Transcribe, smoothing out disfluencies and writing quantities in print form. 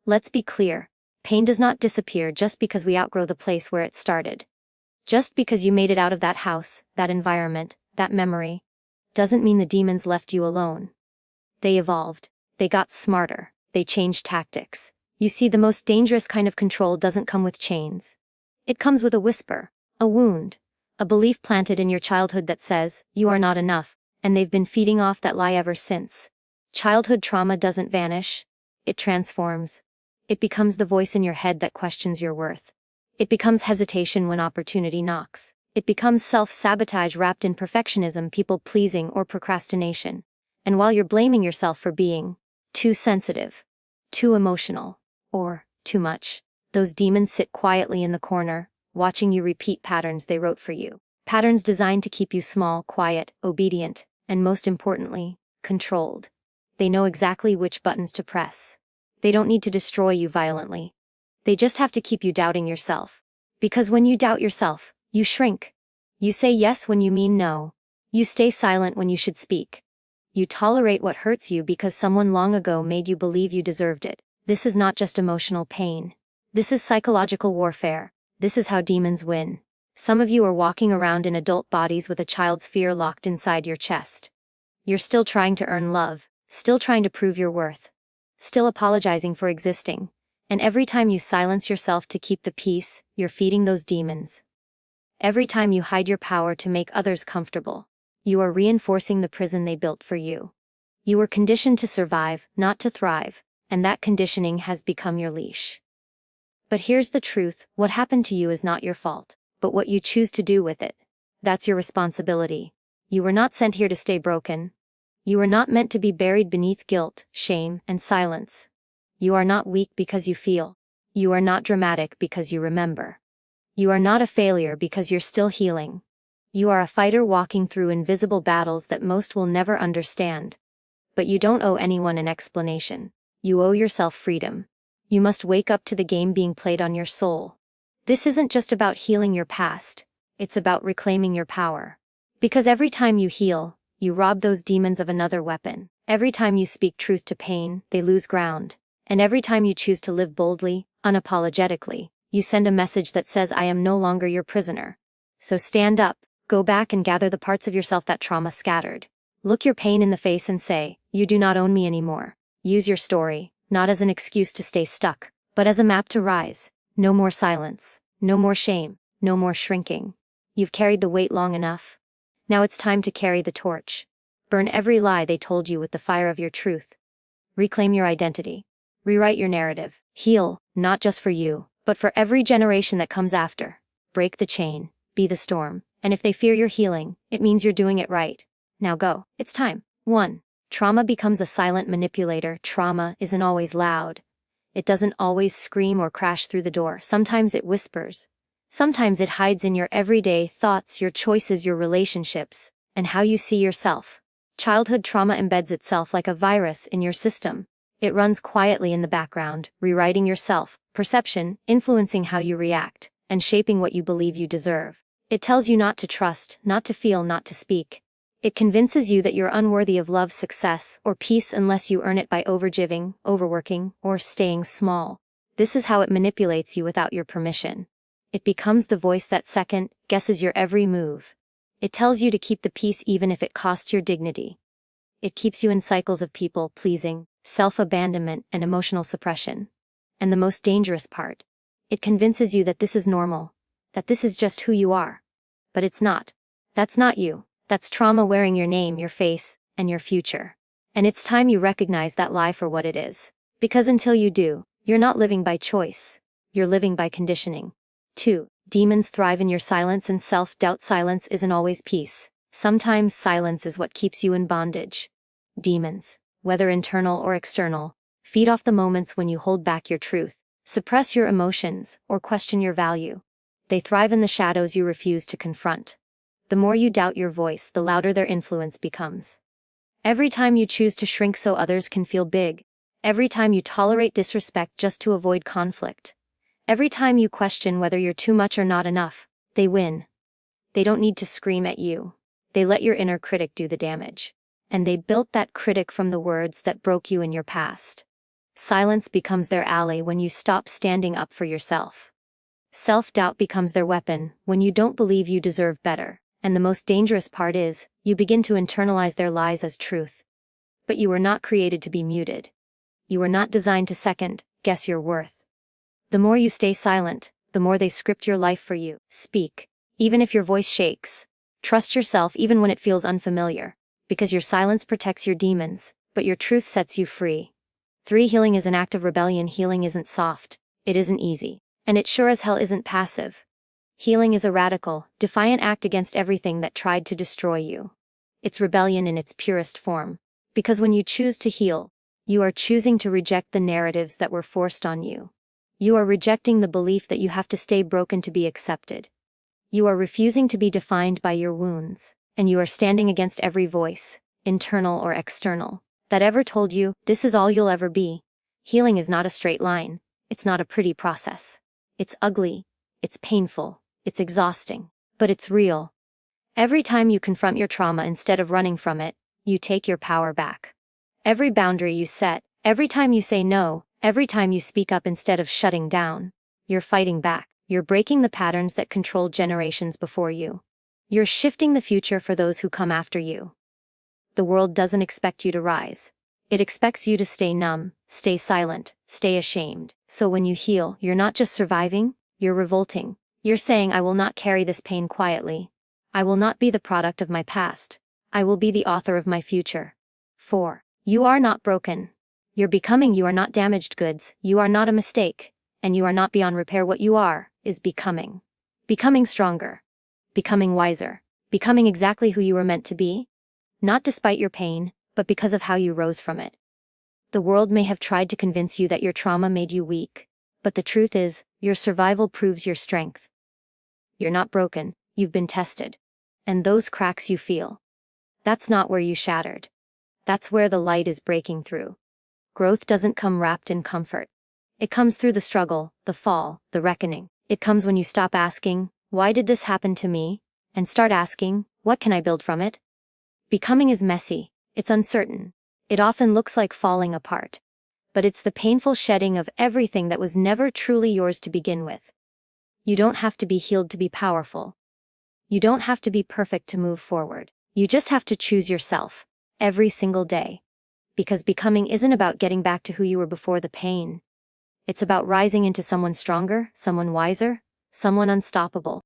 Let's be clear. Pain does not disappear just because we outgrow the place where it started. Just because you made it out of that house, that environment, that memory, doesn't mean the demons left you alone. They evolved. They got smarter. They changed tactics. You see, the most dangerous kind of control doesn't come with chains. It comes with a whisper, a wound, a belief planted in your childhood that says, you are not enough, and they've been feeding off that lie ever since. Childhood trauma doesn't vanish. It transforms. It becomes the voice in your head that questions your worth. It becomes hesitation when opportunity knocks. It becomes self-sabotage wrapped in perfectionism, people-pleasing, or procrastination. And while you're blaming yourself for being too sensitive, too emotional, or too much, those demons sit quietly in the corner, watching you repeat patterns they wrote for you. Patterns designed to keep you small, quiet, obedient, and most importantly, controlled. They know exactly which buttons to press. They don't need to destroy you violently. They just have to keep you doubting yourself. Because when you doubt yourself, you shrink. You say yes when you mean no. You stay silent when you should speak. You tolerate what hurts you because someone long ago made you believe you deserved it. This is not just emotional pain. This is psychological warfare. This is how demons win. Some of you are walking around in adult bodies with a child's fear locked inside your chest. You're still trying to earn love, still trying to prove your worth, still apologizing for existing. And every time you silence yourself to keep the peace, you're feeding those demons. Every time you hide your power to make others comfortable, you are reinforcing the prison they built for you. You were conditioned to survive, not to thrive, and that conditioning has become your leash. But here's the truth, what happened to you is not your fault, but what you choose to do with it. That's your responsibility. You were not sent here to stay broken. You were not meant to be buried beneath guilt, shame, and silence. You are not weak because you feel. You are not dramatic because you remember. You are not a failure because you're still healing. You are a fighter walking through invisible battles that most will never understand. But you don't owe anyone an explanation. You owe yourself freedom. You must wake up to the game being played on your soul. This isn't just about healing your past. It's about reclaiming your power. Because every time you heal, you rob those demons of another weapon. Every time you speak truth to pain, they lose ground. And every time you choose to live boldly, unapologetically, you send a message that says, I am no longer your prisoner. So stand up, go back and gather the parts of yourself that trauma scattered. Look your pain in the face and say, you do not own me anymore. Use your story, not as an excuse to stay stuck, but as a map to rise. No more silence, no more shame, no more shrinking. You've carried the weight long enough. Now it's time to carry the torch. Burn every lie they told you with the fire of your truth. Reclaim your identity. Rewrite your narrative. Heal, not just for you, but for every generation that comes after. Break the chain, be the storm, and if they fear your healing, it means you're doing it right. Now go, it's time. 1. Trauma becomes a silent manipulator. Trauma isn't always loud. It doesn't always scream or crash through the door. Sometimes it whispers. Sometimes it hides in your everyday thoughts, your choices, your relationships, and how you see yourself. Childhood trauma embeds itself like a virus in your system. It runs quietly in the background, rewriting your self-perception, influencing how you react, and shaping what you believe you deserve. It tells you not to trust, not to feel, not to speak. It convinces you that you're unworthy of love, success, or peace unless you earn it by overgiving, overworking, or staying small. This is how it manipulates you without your permission. It becomes the voice that second guesses your every move. It tells you to keep the peace even if it costs your dignity. It keeps you in cycles of people-pleasing, self-abandonment, and emotional suppression. And the most dangerous part, it convinces you that this is normal, that this is just who you are. But it's not. That's not you. That's trauma wearing your name, your face, and your future. And it's time you recognize that lie for what it is. Because until you do, you're not living by choice. You're living by conditioning. 2. Demons thrive in your silence and self-doubt. Silence isn't always peace. Sometimes silence is what keeps you in bondage. Demons, whether internal or external, feed off the moments when you hold back your truth, suppress your emotions, or question your value. They thrive in the shadows you refuse to confront. The more you doubt your voice, the louder their influence becomes. Every time you choose to shrink so others can feel big, every time you tolerate disrespect just to avoid conflict, every time you question whether you're too much or not enough, they win. They don't need to scream at you. They let your inner critic do the damage. And they built that critic from the words that broke you in your past. Silence becomes their ally when you stop standing up for yourself. Self-doubt becomes their weapon when you don't believe you deserve better. And the most dangerous part is, you begin to internalize their lies as truth. But you were not created to be muted. You were not designed to second-guess your worth. The more you stay silent, the more they script your life for you. Speak, even if your voice shakes. Trust yourself even when it feels unfamiliar, because your silence protects your demons, but your truth sets you free. 3. Healing is an act of rebellion. Healing isn't soft, it isn't easy, and it sure as hell isn't passive. Healing is a radical, defiant act against everything that tried to destroy you. It's rebellion in its purest form, because when you choose to heal, you are choosing to reject the narratives that were forced on you. You are rejecting the belief that you have to stay broken to be accepted. You are refusing to be defined by your wounds, and you are standing against every voice, internal or external, that ever told you, this is all you'll ever be. Healing is not a straight line. It's not a pretty process. It's ugly. It's painful. It's exhausting. But it's real. Every time you confront your trauma instead of running from it, you take your power back. Every boundary you set, every time you say no, every time you speak up instead of shutting down, you're fighting back. You're breaking the patterns that controlled generations before you. You're shifting the future for those who come after you. The world doesn't expect you to rise. It expects you to stay numb, stay silent, stay ashamed. So when you heal, you're not just surviving, you're revolting. You're saying, I will not carry this pain quietly. I will not be the product of my past. I will be the author of my future. 4. You are not broken. You're becoming. You are not damaged goods. You are not a mistake. And you are not beyond repair. What you are, is becoming. Becoming stronger. Becoming wiser. Becoming exactly who you were meant to be. Not despite your pain, but because of how you rose from it. The world may have tried to convince you that your trauma made you weak, but the truth is, your survival proves your strength. You're not broken, you've been tested. And those cracks you feel, that's not where you shattered. That's where the light is breaking through. Growth doesn't come wrapped in comfort. It comes through the struggle, the fall, the reckoning. It comes when you stop asking, why did this happen to me? And start asking, what can I build from it? Becoming is messy, it's uncertain. It often looks like falling apart. But it's the painful shedding of everything that was never truly yours to begin with. You don't have to be healed to be powerful. You don't have to be perfect to move forward. You just have to choose yourself, every single day. Because becoming isn't about getting back to who you were before the pain. It's about rising into someone stronger, someone wiser, someone unstoppable.